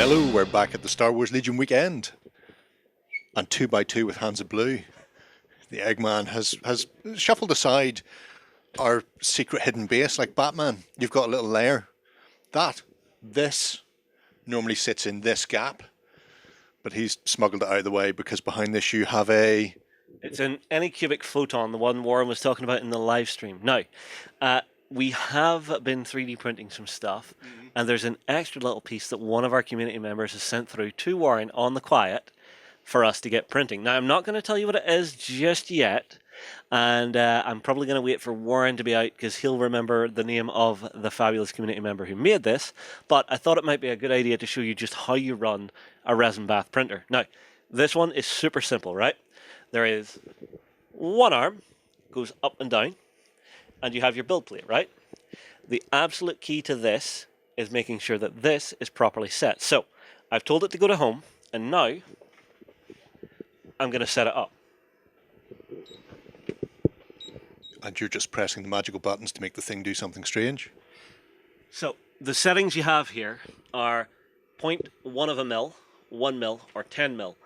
Hello, we're back at the Star Wars Legion weekend. And 2x2 with Hands of Blue. The Eggman has shuffled aside our secret hidden base like Batman. You've got a little lair. This normally sits in this gap, but he's smuggled it out of the way because behind this you have a... It's an Anycubic Photon, the one Warren was talking about in the live stream. Now, we have been 3D printing some stuff, and there's an extra little piece that one of our community members has sent through to Warren on the quiet for us to get printing. Now, I'm not going to tell you what it is just yet, and I'm probably going to wait for Warren to be out because he'll remember the name of the fabulous community member who made this, but I thought it might be a good idea to show you just how you run a resin bath printer. Now, this one is super simple, right? There is one arm, goes up and down, and you have your build plate, right? The absolute key to this is making sure that this is properly set. So, I've told it to go to home, and now I'm going to set it up. And you're just pressing the magical buttons to make the thing do something strange? So, the settings you have here are 0.1 of a mil, 1 mil, or 10 mil.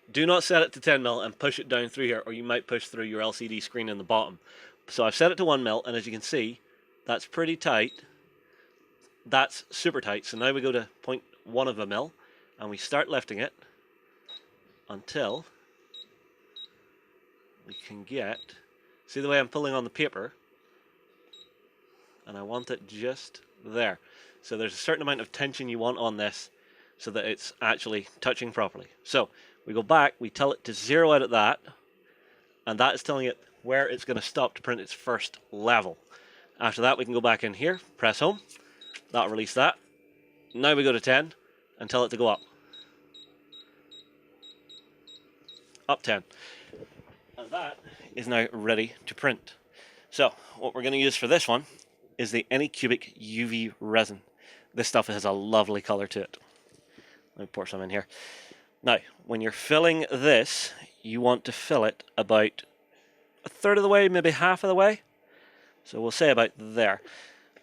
Do not set it to 10 mil and push it down through here, or you might push through your LCD screen in the bottom. So I've set it to 1 mil, and as you can see, that's pretty tight. That's super tight. So now we go to 0.1 of a mil, and we start lifting it until we can get... See the way I'm pulling on the paper? And I want it just there. So there's a certain amount of tension you want on this so that it's actually touching properly. So we go back, we tell it to zero out at that, and that is telling it where it's going to stop to print its first level. After that, we can go back in here, press home, that'll release that. Now we go to 10 and tell it to go up. Up 10. And that is now ready to print. So, what we're going to use for this one is the Anycubic UV resin. This stuff has a lovely color to it. Let me pour some in here. Now, when you're filling this, you want to fill it about a third of the way, maybe half of the way. So we'll say about there.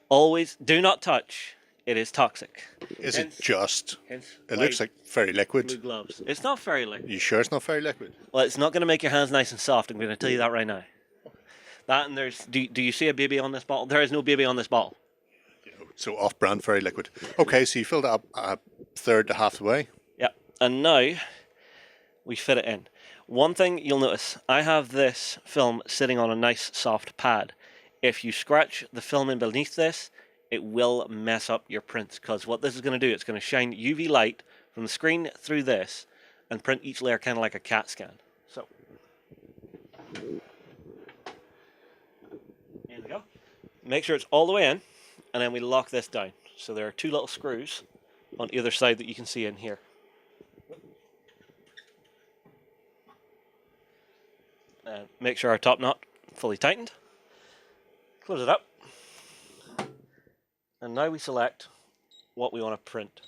Always do not touch. It is toxic. Is it just... It looks like fairy liquid. Blue gloves. It's not fairy liquid. You sure it's not fairy liquid? Well, it's not going to make your hands nice and soft. I'm going to tell you that right now. That and there's... Do you see a baby on this bottle? There is no baby on this bottle. So off-brand fairy liquid. Okay, so you filled it up a third to half the way. Yep. And now we fit it in. One thing you'll notice, I have this film sitting on a nice soft pad. If you scratch the film in beneath this, it will mess up your prints, because what this is going to do, it's going to shine UV light from the screen through this and print each layer kind of like a CAT scan. So, here we go. Make sure it's all the way in, and then we lock this down. So there are two little screws on either side that you can see in here. And make sure our top knot fully tightened. Close it up. And now we select what we want to print.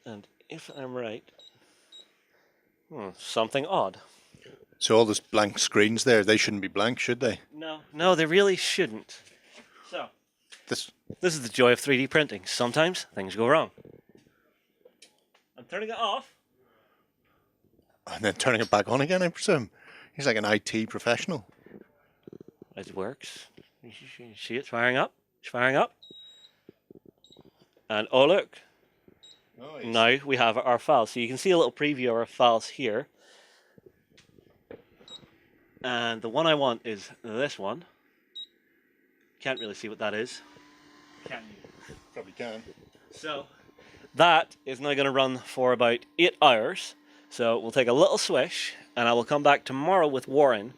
And if I'm right, something odd. So all those blank screens there, they shouldn't be blank, should they? No, they really shouldn't. So, this is the joy of 3D printing. Sometimes things go wrong. I'm turning it off. And then turning it back on again, I presume. He's like an IT professional. It works. You see it's firing up? It's firing up. And oh look, nice. Now we have our files. So you can see a little preview of our files here. And the one I want is this one. Can't really see what that is. Can you? Probably can. So that is now going to run for about 8 hours. So we'll take a little swish, and I will come back tomorrow with Warren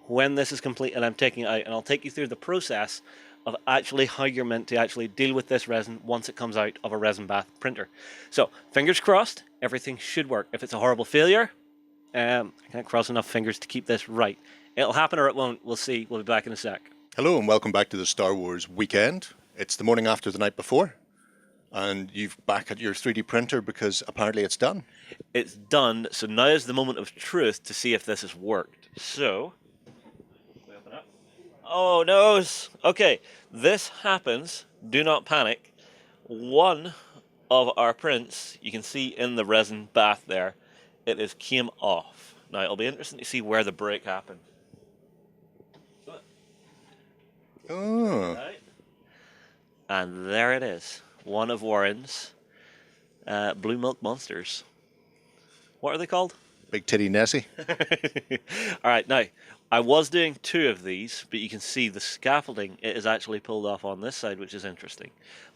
when this is complete and I'm taking it out, and I'll take you through the process of actually how you're meant to actually deal with this resin once it comes out of a resin bath printer. So, fingers crossed, everything should work. If it's a horrible failure, I can't cross enough fingers to keep this right. It'll happen or it won't. We'll see. We'll be back in a sec. Hello and welcome back to the Star Wars weekend. It's the morning after the night before, and you've back at your 3D printer because apparently it's done. It's done, so now is the moment of truth to see if this has worked. So, we open up. Oh no! Okay, this happens. Do not panic. One of our prints, you can see in the resin bath there, it is came off. Now it'll be interesting to see where the break happened. Oh, Right. And there it is, one of Warren's blue milk monsters. What are they called? big titty Nessie. All right, now I was doing 2 of these, but you can see the scaffolding, it is actually pulled off on this side, which is interesting.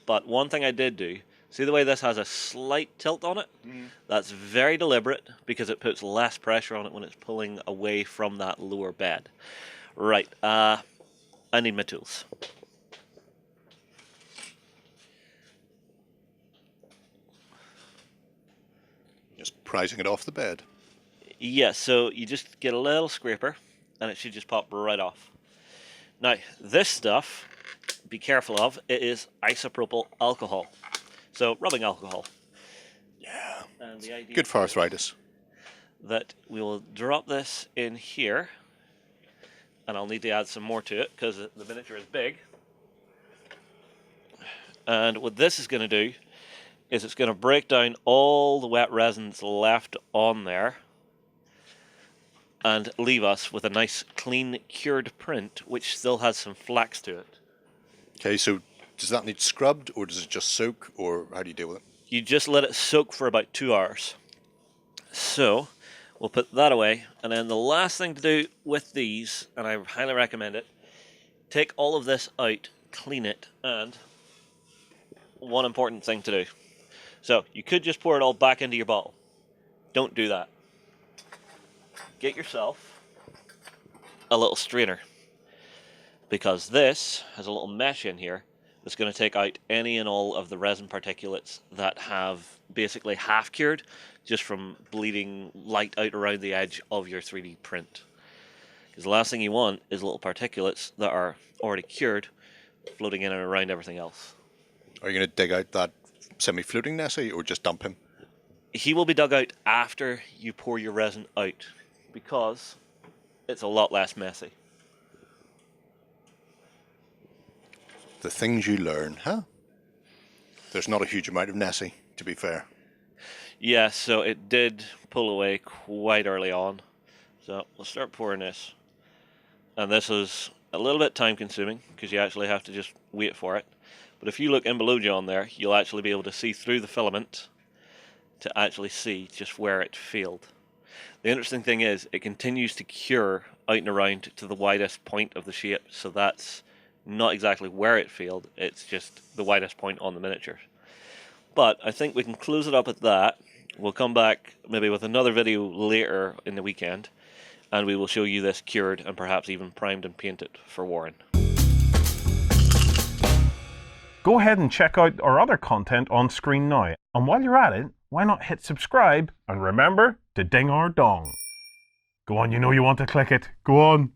But one thing I did do, see the way this has a slight tilt on it? That's very deliberate because it puts less pressure on it when it's pulling away from that lower bed. Right, I need my tools. Just prizing it off the bed. Yeah, so you just get a little scraper and it should just pop right off. Now, this stuff, be careful of, it is isopropyl alcohol. So, rubbing alcohol. Yeah. And the idea Good for arthritis. that we will drop this in here, and I'll need to add some more to it because the miniature is big. And what this is going to do is it's going to break down all the wet resin that's left on there and leave us with a nice clean cured print which still has some flax to it. Okay, so does that need scrubbed or does it just soak, or how do you deal with it? You just let it soak for about 2 hours. So we'll put that away, and then the last thing to do with these, and I highly recommend it, take all of this out, clean it, and one important thing to do. So you could just pour it all back into your bottle. Don't do that. Get yourself a little strainer, because this has a little mesh in here that's going to take out any and all of the resin particulates that have basically half cured just from bleeding light out around the edge of your 3D print. Because the last thing you want is little particulates that are already cured floating in and around everything else. Are you going to dig out that semi-floating Nessie or just dump him? He will be dug out after you pour your resin out because it's a lot less messy. The things you learn, huh? There's not a huge amount of Nessie, to be fair. Yeah, so it did pull away quite early on. So we'll start pouring this. And this is a little bit time consuming because you actually have to just wait for it. But if you look in below you on there, you'll actually be able to see through the filament to actually see just where it failed. The interesting thing is it continues to cure out and around to the widest point of the shape. So that's not exactly where it failed, it's just the widest point on the miniature. But I think we can close it up at that. We'll come back maybe with another video later in the weekend, and we will show you this cured and perhaps even primed and painted for Warren. Go ahead and check out our other content on screen now. And while you're at it, why not hit subscribe and remember to ding our dong. Go on, you know you want to click it. Go on.